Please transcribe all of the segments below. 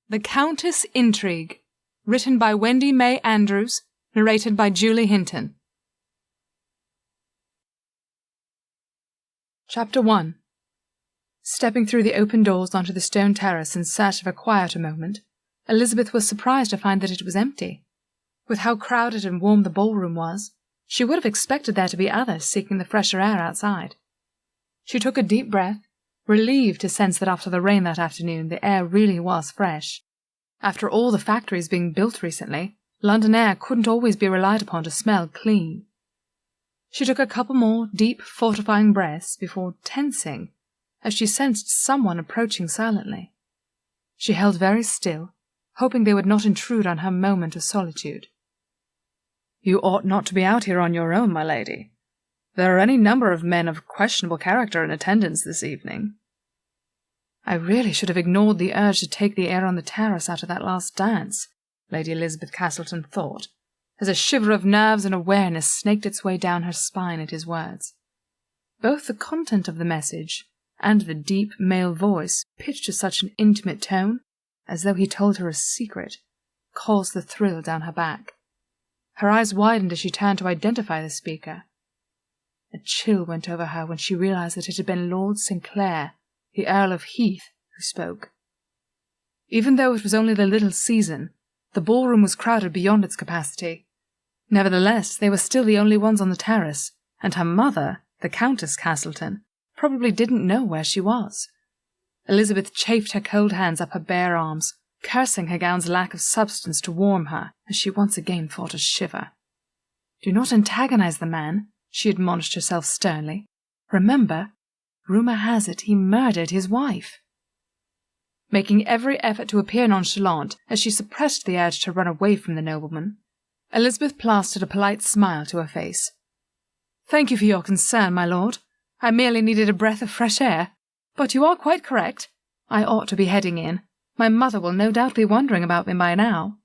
The Countess Intrigue, written by Wendy May Andrews, narrated by Julie Hinton. Chapter 1. Stepping through the open doors onto the stone terrace in search of a quieter moment, Elizabeth was surprised to find that it was empty. With how crowded and warm the ballroom was, she would have expected there to be others seeking the fresher air outside. She took a deep breath, relieved to sense that after the rain that afternoon the air really was fresh. After all the factories being built recently, London air couldn't always be relied upon to smell clean. She took a couple more deep, fortifying breaths before tensing as she sensed someone approaching silently. She held very still, hoping they would not intrude on her moment of solitude. "You ought not to be out here on your own, my lady. There are any number of men of questionable character in attendance this evening." "I really should have ignored the urge to take the air on the terrace after that last dance," Lady Elizabeth Castleton thought, as a shiver of nerves and awareness snaked its way down her spine at his words. Both the content of the message and the deep male voice, pitched to such an intimate tone, as though he told her a secret, caused the thrill down her back. Her eyes widened as she turned to identify the speaker. A chill went over her when she realized that it had been Lord Sinclair, the Earl of Heath, who spoke. Even though it was only the little season, the ballroom was crowded beyond its capacity. Nevertheless, they were still the only ones on the terrace, and her mother, the Countess Castleton, probably didn't know where she was. Elizabeth chafed her cold hands up her bare arms, cursing her gown's lack of substance to warm her, as she once again fought a shiver. "Do not antagonize the man," she admonished herself sternly. "Remember, rumor has it he murdered his wife." Making every effort to appear nonchalant as she suppressed the urge to run away from the nobleman, Elizabeth plastered a polite smile to her face. "Thank you for your concern, my lord. I merely needed a breath of fresh air. But you are quite correct. I ought to be heading in. My mother will no doubt be wondering about me by now."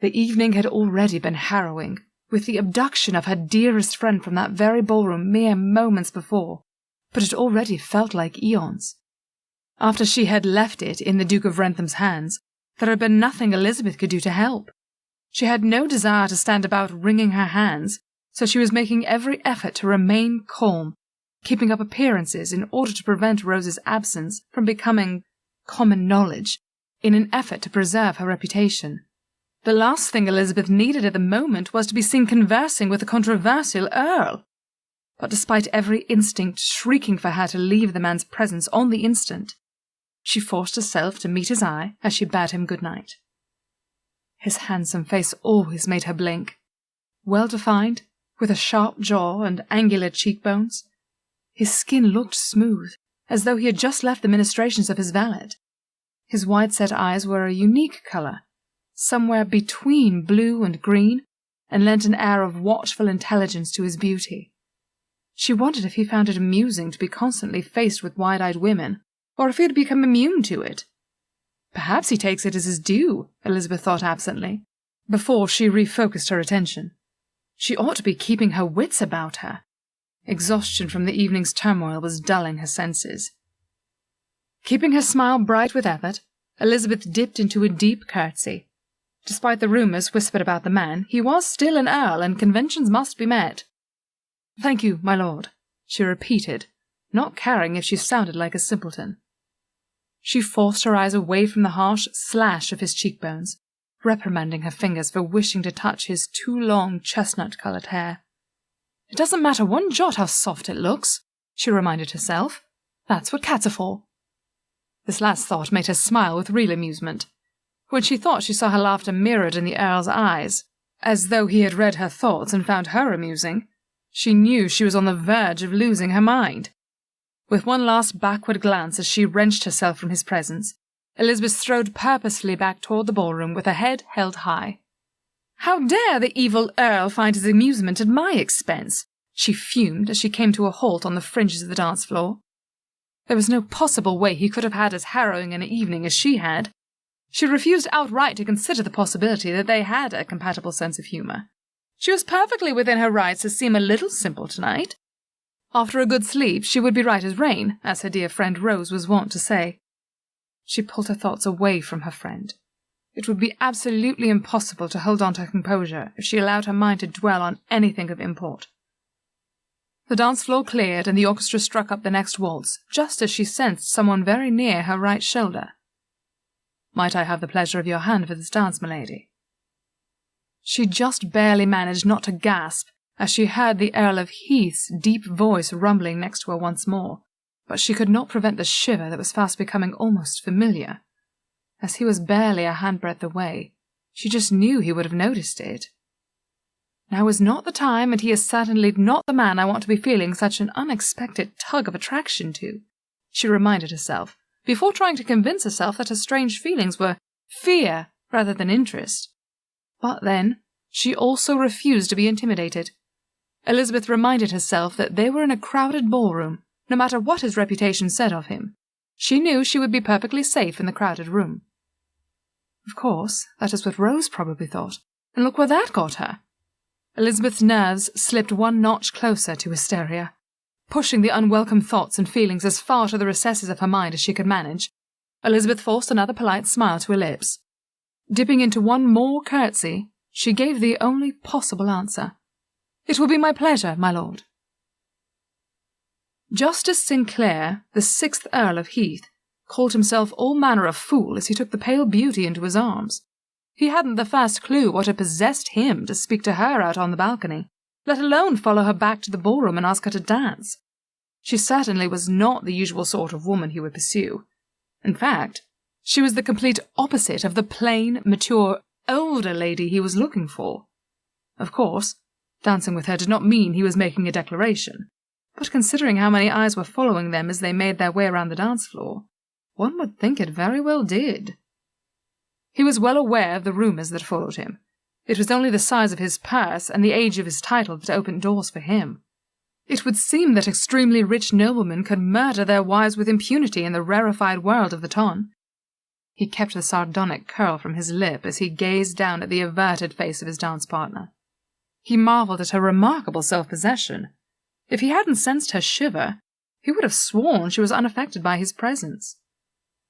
The evening had already been harrowing, with the abduction of her dearest friend from that very ballroom mere moments before, but it already felt like eons. After she had left it in the Duke of Wrentham's hands, there had been nothing Elizabeth could do to help. She had no desire to stand about wringing her hands, so she was making every effort to remain calm, keeping up appearances in order to prevent Rose's absence from becoming common knowledge, in an effort to preserve her reputation. The last thing Elizabeth needed at the moment was to be seen conversing with the controversial Earl. But despite every instinct shrieking for her to leave the man's presence on the instant, she forced herself to meet his eye as she bade him good night. His handsome face always made her blink. Well-defined, with a sharp jaw and angular cheekbones, his skin looked smooth, as though he had just left the ministrations of his valet. His wide-set eyes were a unique colour, somewhere between blue and green, and lent an air of watchful intelligence to his beauty. She wondered if he found it amusing to be constantly faced with wide-eyed women, or if he had become immune to it. Perhaps he takes it as his due, Elizabeth thought absently, before she refocused her attention. She ought to be keeping her wits about her. Exhaustion from the evening's turmoil was dulling her senses. Keeping her smile bright with effort, Elizabeth dipped into a deep curtsy. Despite the rumours whispered about the man, he was still an earl, and conventions must be met. "Thank you, my lord," she repeated, not caring if she sounded like a simpleton. She forced her eyes away from the harsh slash of his cheekbones, reprimanding her fingers for wishing to touch his too long chestnut-coloured hair. "It doesn't matter one jot how soft it looks," she reminded herself. "That's what cats are for." This last thought made her smile with real amusement. When she thought she saw her laughter mirrored in the Earl's eyes, as though he had read her thoughts and found her amusing, she knew she was on the verge of losing her mind. With one last backward glance as she wrenched herself from his presence, Elizabeth strode purposefully back toward the ballroom with her head held high. "How dare the evil Earl find his amusement at my expense?" she fumed as she came to a halt on the fringes of the dance floor. There was no possible way he could have had as harrowing an evening as she had. She refused outright to consider the possibility that they had a compatible sense of humour. She was perfectly within her rights to seem a little simple tonight. After a good sleep, she would be right as rain, as her dear friend Rose was wont to say. She pulled her thoughts away from her friend. It would be absolutely impossible to hold on to her composure if she allowed her mind to dwell on anything of import. The dance floor cleared and the orchestra struck up the next waltz, just as she sensed someone very near her right shoulder. "Might I have the pleasure of your hand for this dance, milady?" She just barely managed not to gasp as she heard the Earl of Heath's deep voice rumbling next to her once more, but she could not prevent the shiver that was fast becoming almost familiar. As he was barely a handbreadth away, she just knew he would have noticed it. Now is not the time, and he is certainly not the man I want to be feeling such an unexpected tug of attraction to, she reminded herself, before trying to convince herself that her strange feelings were fear rather than interest. But then, she also refused to be intimidated. Elizabeth reminded herself that they were in a crowded ballroom, no matter what his reputation said of him. She knew she would be perfectly safe in the crowded room. Of course, that is what Rose probably thought, and look where that got her. Elizabeth's nerves slipped one notch closer to hysteria. Pushing the unwelcome thoughts and feelings as far to the recesses of her mind as she could manage, Elizabeth forced another polite smile to her lips. Dipping into one more curtsy, she gave the only possible answer. "It will be my pleasure, my lord." Justice Sinclair, the 6th Earl of Heath, called himself all manner of fool as he took the pale beauty into his arms. He hadn't the first clue what had possessed him to speak to her out on the balcony, let alone follow her back to the ballroom and ask her to dance. She certainly was not the usual sort of woman he would pursue. In fact, she was the complete opposite of the plain, mature, older lady he was looking for. Of course, dancing with her did not mean he was making a declaration, but considering how many eyes were following them as they made their way around the dance floor, one would think it very well did. He was well aware of the rumours that followed him. It was only the size of his purse and the age of his title that opened doors for him. It would seem that extremely rich noblemen could murder their wives with impunity in the rarefied world of the ton. He kept the sardonic curl from his lip as he gazed down at the averted face of his dance partner. He marvelled at her remarkable self-possession. If he hadn't sensed her shiver, he would have sworn she was unaffected by his presence.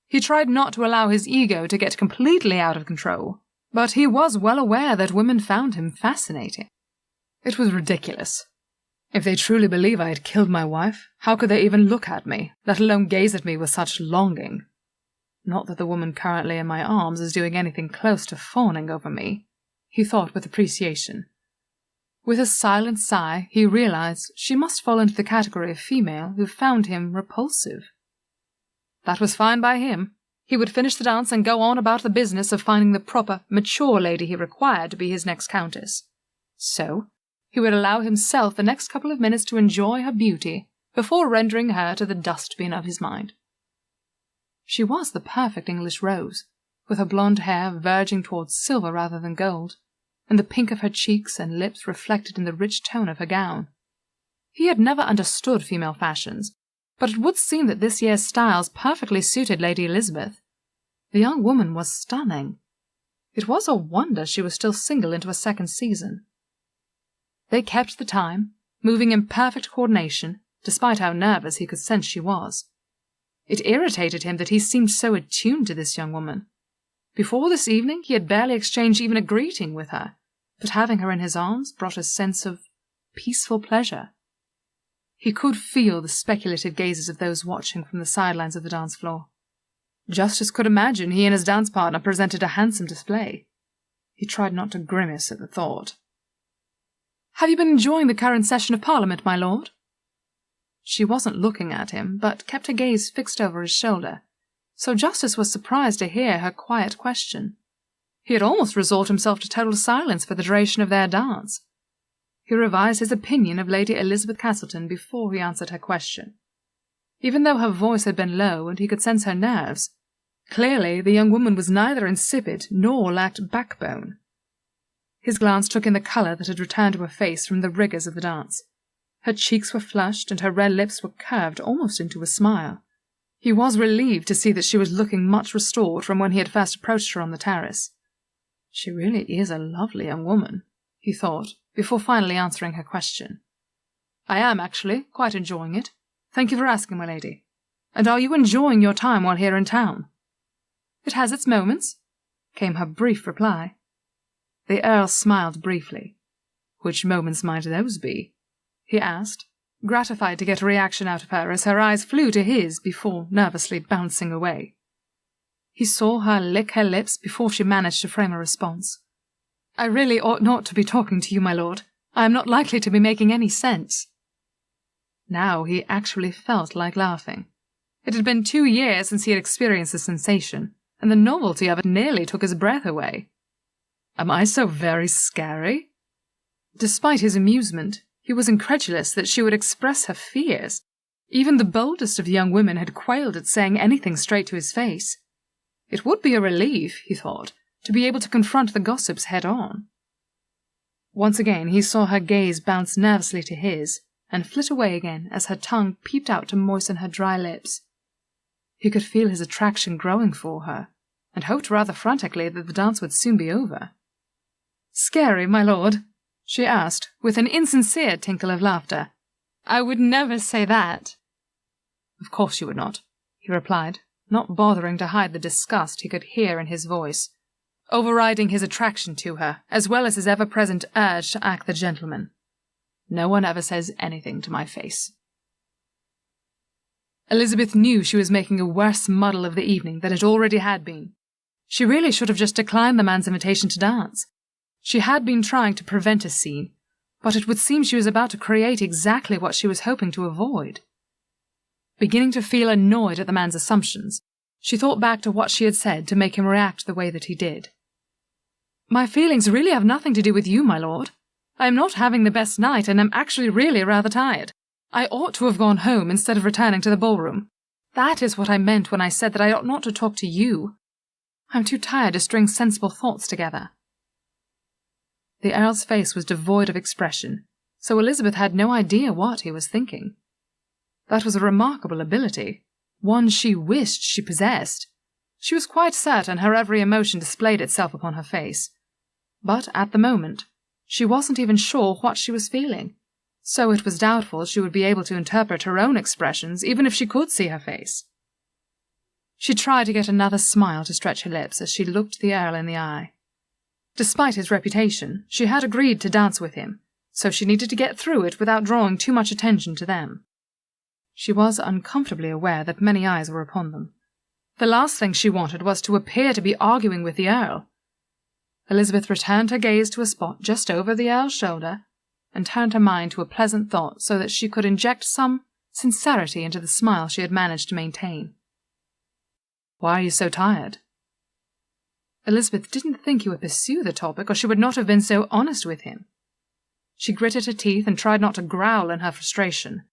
He tried not to allow his ego to get completely out of control, but he was well aware that women found him fascinating. It was ridiculous. If they truly believe I had killed my wife, how could they even look at me, let alone gaze at me with such longing? Not that the woman currently in my arms is doing anything close to fawning over me, he thought with appreciation. With a silent sigh, he realized she must fall into the category of female who found him repulsive. That was fine by him. He would finish the dance and go on about the business of finding the proper, mature lady he required to be his next countess. So, he would allow himself the next couple of minutes to enjoy her beauty before rendering her to the dustbin of his mind. She was the perfect English rose, with her blonde hair verging towards silver rather than gold, and the pink of her cheeks and lips reflected in the rich tone of her gown. He had never understood female fashions, but it would seem that this year's styles perfectly suited Lady Elizabeth. The young woman was stunning. It was a wonder she was still single into a second season. They kept the time, moving in perfect coordination, despite how nervous he could sense she was. It irritated him that he seemed so attuned to this young woman. Before this evening he had barely exchanged even a greeting with her, but having her in his arms brought a sense of peaceful pleasure. He could feel the speculative gazes of those watching from the sidelines of the dance floor. Justice could imagine he and his dance partner presented a handsome display. He tried not to grimace at the thought. "Have you been enjoying the current session of Parliament, my lord?" She wasn't looking at him, but kept her gaze fixed over his shoulder, so Justice was surprised to hear her quiet question. He had almost resolved himself to total silence for the duration of their dance. He revised his opinion of Lady Elizabeth Castleton before he answered her question. Even though her voice had been low and he could sense her nerves, clearly the young woman was neither insipid nor lacked backbone. His glance took in the colour that had returned to her face from the rigours of the dance. Her cheeks were flushed and her red lips were curved almost into a smile. He was relieved to see that she was looking much restored from when he had first approached her on the terrace. She really is a lovely young woman, he thought, before finally answering her question. "I am, actually, quite enjoying it. Thank you for asking, my lady. And are you enjoying your time while here in town?" "It has its moments," came her brief reply. The Earl smiled briefly. "Which moments might those be?" he asked, gratified to get a reaction out of her as her eyes flew to his before nervously bouncing away. He saw her lick her lips before she managed to frame a response. "I really ought not to be talking to you, my lord. I am not likely to be making any sense." Now he actually felt like laughing. It had been 2 years since he had experienced the sensation, and the novelty of it nearly took his breath away. "Am I so very scary?" Despite his amusement, he was incredulous that she would express her fears. Even the boldest of young women had quailed at saying anything straight to his face. It would be a relief, he thought, to be able to confront the gossips head-on. Once again he saw her gaze bounce nervously to his, and flit away again as her tongue peeped out to moisten her dry lips. He could feel his attraction growing for her, and hoped rather frantically that the dance would soon be over. "Scary, my lord?" she asked, with an insincere tinkle of laughter. "I would never say that." "Of course you would not," he replied, not bothering to hide the disgust he could hear in his voice, overriding his attraction to her, as well as his ever-present urge to act the gentleman. "No one ever says anything to my face." Elizabeth knew she was making a worse muddle of the evening than it already had been. She really should have just declined the man's invitation to dance. She had been trying to prevent a scene, but it would seem she was about to create exactly what she was hoping to avoid. Beginning to feel annoyed at the man's assumptions, she thought back to what she had said to make him react the way that he did. "My feelings really have nothing to do with you, my lord. I am not having the best night and am actually really rather tired. I ought to have gone home instead of returning to the ballroom. That is what I meant when I said that I ought not to talk to you. I'm too tired to string sensible thoughts together." The Earl's face was devoid of expression, so Elizabeth had no idea what he was thinking. That was a remarkable ability, one she wished she possessed. She was quite certain her every emotion displayed itself upon her face. But at the moment, she wasn't even sure what she was feeling, so it was doubtful she would be able to interpret her own expressions even if she could see her face. She tried to get another smile to stretch her lips as she looked the Earl in the eye. Despite his reputation, she had agreed to dance with him, so she needed to get through it without drawing too much attention to them. She was uncomfortably aware that many eyes were upon them. The last thing she wanted was to appear to be arguing with the Earl. Elizabeth returned her gaze to a spot just over the Earl's shoulder, and turned her mind to a pleasant thought so that she could inject some sincerity into the smile she had managed to maintain. "Why are you so tired?" Elizabeth didn't think he would pursue the topic, or she would not have been so honest with him. She gritted her teeth and tried not to growl in her frustration.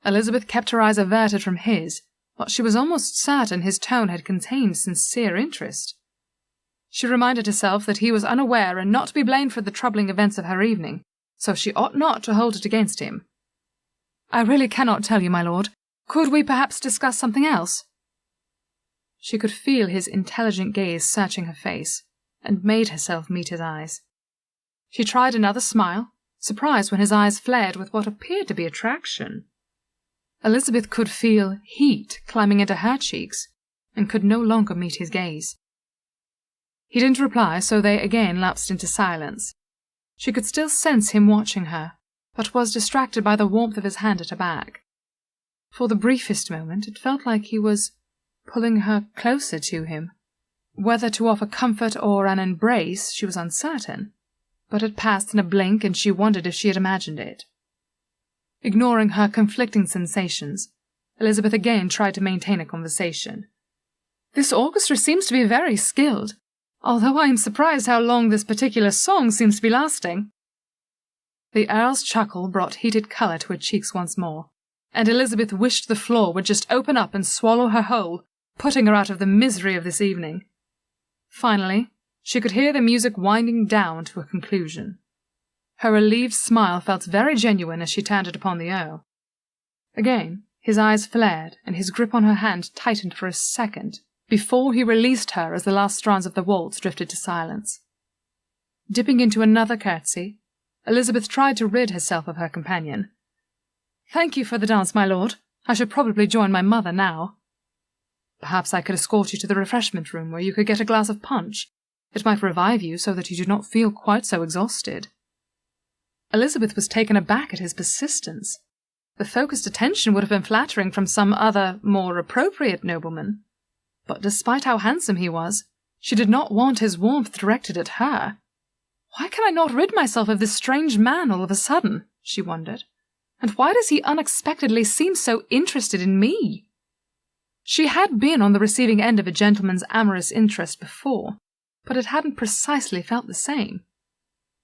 Elizabeth kept her eyes averted from his, but she was almost certain his tone had contained sincere interest. She reminded herself that he was unaware and not to be blamed for the troubling events of her evening, so she ought not to hold it against him. "I really cannot tell you, my lord. Could we perhaps discuss something else?" She could feel his intelligent gaze searching her face, and made herself meet his eyes. She tried another smile, surprised when his eyes flared with what appeared to be attraction. Elizabeth could feel heat climbing into her cheeks, and could no longer meet his gaze. He didn't reply, so they again lapsed into silence. She could still sense him watching her, but was distracted by the warmth of his hand at her back. For the briefest moment it felt like he was pulling her closer to him. Whether to offer comfort or an embrace, she was uncertain, but it passed in a blink and she wondered if she had imagined it. Ignoring her conflicting sensations, Elizabeth again tried to maintain a conversation. "This orchestra seems to be very skilled, although I am surprised how long this particular song seems to be lasting." The Earl's chuckle brought heated colour to her cheeks once more, and Elizabeth wished the floor would just open up and swallow her whole, putting her out of the misery of this evening. Finally, she could hear the music winding down to a conclusion. Her relieved smile felt very genuine as she turned it upon the Earl. Again, his eyes flared, and his grip on her hand tightened for a second, before he released her as the last strands of the waltz drifted to silence. Dipping into another curtsy, Elizabeth tried to rid herself of her companion. "Thank you for the dance, my lord. I should probably join my mother now." Perhaps I could escort you to the refreshment room where you could get a glass of punch. It might revive you so that you do not feel quite so exhausted." Elizabeth was taken aback at his persistence. The focused attention would have been flattering from some other, more appropriate nobleman. But despite how handsome he was, she did not want his warmth directed at her. "Why can I not rid myself of this strange man all of a sudden?" she wondered. "And why does he unexpectedly seem so interested in me?" She had been on the receiving end of a gentleman's amorous interest before, but it hadn't precisely felt the same.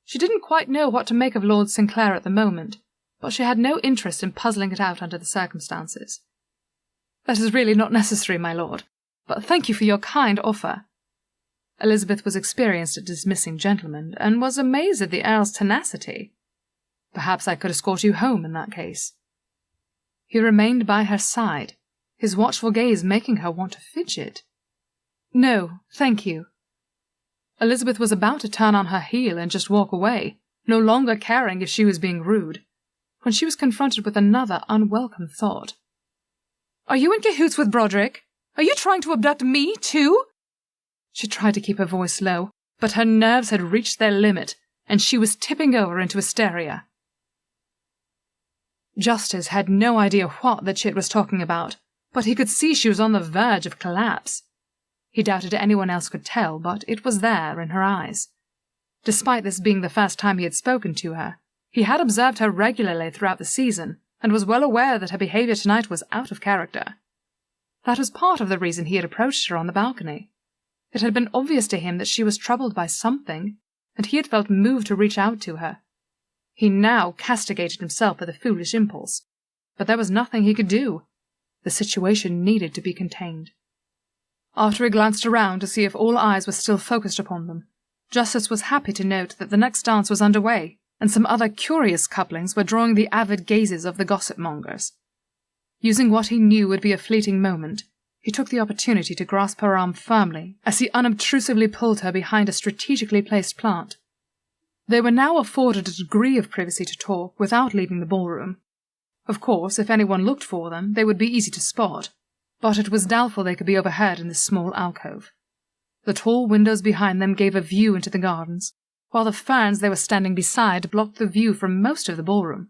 She didn't quite know what to make of Lord Sinclair at the moment, but she had no interest in puzzling it out under the circumstances. "That is really not necessary, my lord, but thank you for your kind offer." Elizabeth was experienced at dismissing gentlemen, and was amazed at the Earl's tenacity. "Perhaps I could escort you home in that case." He remained by her side, his watchful gaze making her want to fidget. "No, thank you." Elizabeth was about to turn on her heel and just walk away, no longer caring if she was being rude, when she was confronted with another unwelcome thought. "Are you in cahoots with Broderick? Are you trying to abduct me, too?" She tried to keep her voice low, but her nerves had reached their limit, and she was tipping over into hysteria. Justice had no idea what the chit was talking about, but he could see she was on the verge of collapse. He doubted anyone else could tell, but it was there in her eyes. Despite this being the first time he had spoken to her, he had observed her regularly throughout the season, and was well aware that her behaviour tonight was out of character. That was part of the reason he had approached her on the balcony. It had been obvious to him that she was troubled by something, and he had felt moved to reach out to her. He now castigated himself for the foolish impulse, but there was nothing he could do. The situation needed to be contained. After he glanced around to see if all eyes were still focused upon them, Justice was happy to note that the next dance was underway, and some other curious couplings were drawing the avid gazes of the gossip-mongers. Using what he knew would be a fleeting moment, he took the opportunity to grasp her arm firmly as he unobtrusively pulled her behind a strategically placed plant. They were now afforded a degree of privacy to talk without leaving the ballroom. Of course, if anyone looked for them, they would be easy to spot, but it was doubtful they could be overheard in this small alcove. The tall windows behind them gave a view into the gardens, while the ferns they were standing beside blocked the view from most of the ballroom.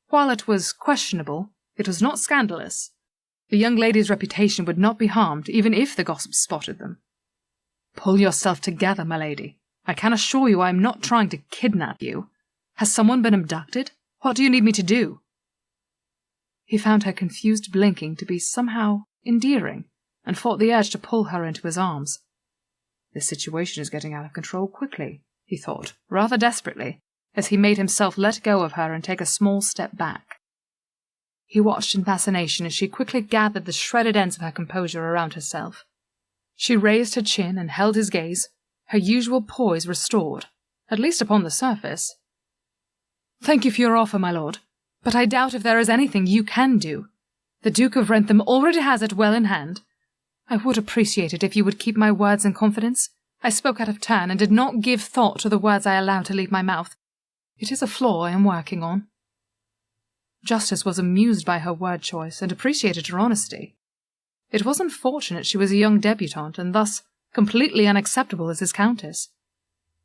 While it was questionable, it was not scandalous. The young lady's reputation would not be harmed, even if the gossips spotted them. "Pull yourself together, my lady. I can assure you I am not trying to kidnap you. Has someone been abducted? What do you need me to do?" He found her confused blinking to be somehow endearing, and fought the urge to pull her into his arms. "This situation is getting out of control quickly," he thought, rather desperately, as he made himself let go of her and take a small step back. He watched in fascination as she quickly gathered the shredded ends of her composure around herself. She raised her chin and held his gaze, her usual poise restored, at least upon the surface. "Thank you for your offer, my lord, but I doubt if there is anything you can do. The Duke of Wrentham already has it well in hand. I would appreciate it if you would keep my words in confidence. I spoke out of turn and did not give thought to the words I allowed to leave my mouth. It is a flaw I am working on." Justice was amused by her word choice and appreciated her honesty. It was unfortunate she was a young debutante and thus completely unacceptable as his countess.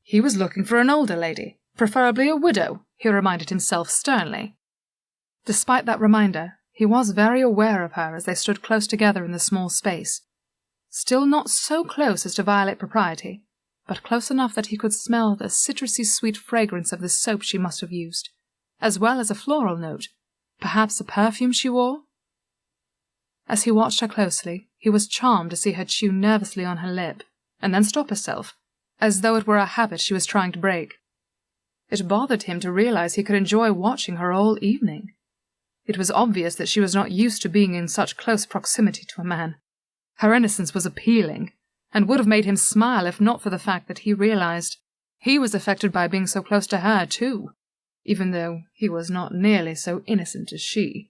He was looking for an older lady, preferably a widow, he reminded himself sternly. Despite that reminder, he was very aware of her as they stood close together in the small space. Still not so close as to violate propriety, but close enough that he could smell the citrusy sweet fragrance of the soap she must have used, as well as a floral note, perhaps a perfume she wore? As he watched her closely, he was charmed to see her chew nervously on her lip, and then stop herself, as though it were a habit she was trying to break. It bothered him to realize he could enjoy watching her all evening. It was obvious that she was not used to being in such close proximity to a man. Her innocence was appealing, and would have made him smile if not for the fact that he realized he was affected by being so close to her, too, even though he was not nearly so innocent as she.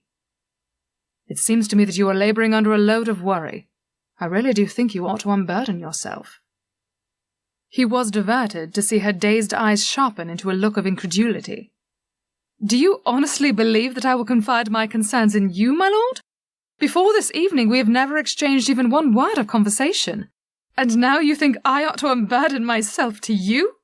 "It seems to me that you are labouring under a load of worry. I really do think you ought to unburden yourself." He was diverted to see her dazed eyes sharpen into a look of incredulity. "Do you honestly believe that I will confide my concerns in you, my lord?" Before this evening we have never exchanged even one word of conversation, and now you think I ought to unburden myself to you?"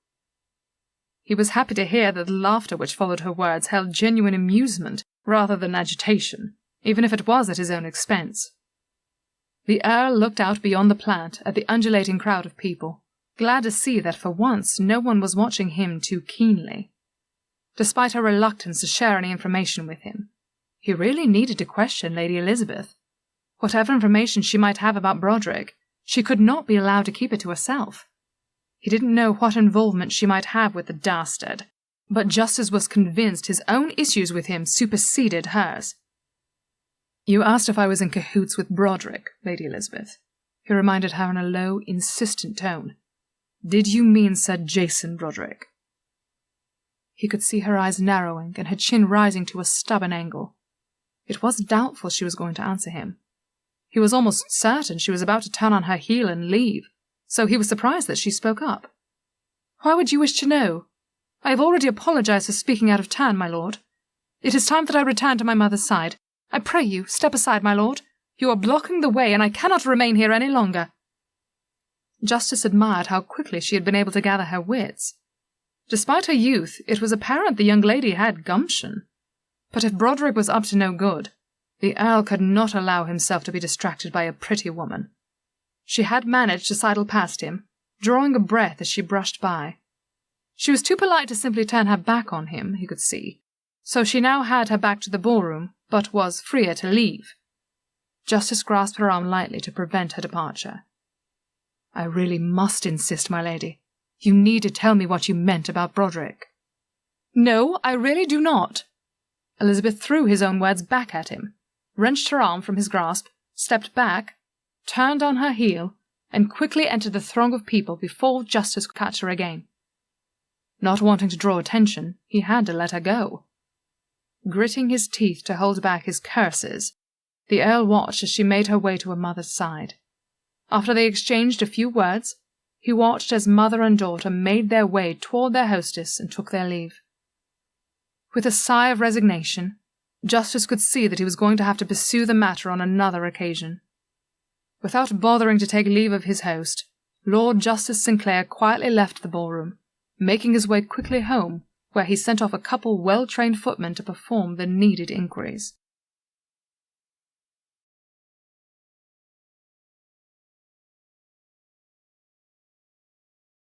He was happy to hear that the laughter which followed her words held genuine amusement rather than agitation, even if it was at his own expense. The Earl looked out beyond the plant at the undulating crowd of people, glad to see that for once no one was watching him too keenly. Despite her reluctance to share any information with him, he really needed to question Lady Elizabeth. Whatever information she might have about Broderick, she could not be allowed to keep it to herself. He didn't know what involvement she might have with the dastard, but Justice was convinced his own issues with him superseded hers. "You asked if I was in cahoots with Broderick, Lady Elizabeth," he reminded her in a low, insistent tone. "Did you mean Sir Jason Broderick?" He could see her eyes narrowing and her chin rising to a stubborn angle. It was doubtful she was going to answer him. He was almost certain she was about to turn on her heel and leave, so he was surprised that she spoke up. "Why would you wish to know? I have already apologized for speaking out of turn, my lord. It is time that I return to my mother's side. I pray you, step aside, my lord. You are blocking the way, and I cannot remain here any longer." Justice admired how quickly she had been able to gather her wits. Despite her youth, it was apparent the young lady had gumption. But if Broderick was up to no good, the Earl could not allow himself to be distracted by a pretty woman. She had managed to sidle past him, drawing a breath as she brushed by. She was too polite to simply turn her back on him, he could see, so she now had her back to the ballroom, but was freer to leave. Justice grasped her arm lightly to prevent her departure. "I really must insist, my lady. You need to tell me what you meant about Broderick." "No, I really do not." Elizabeth threw his own words back at him, wrenched her arm from his grasp, stepped back, turned on her heel, and quickly entered the throng of people before Justice could catch her again. Not wanting to draw attention, he had to let her go. Gritting his teeth to hold back his curses, the Earl watched as she made her way to her mother's side. After they exchanged a few words, he watched as mother and daughter made their way toward their hostess and took their leave. With a sigh of resignation, Justice could see that he was going to have to pursue the matter on another occasion. Without bothering to take leave of his host, Lord Justice Sinclair quietly left the ballroom, making his way quickly home, where he sent off a couple well-trained footmen to perform the needed inquiries.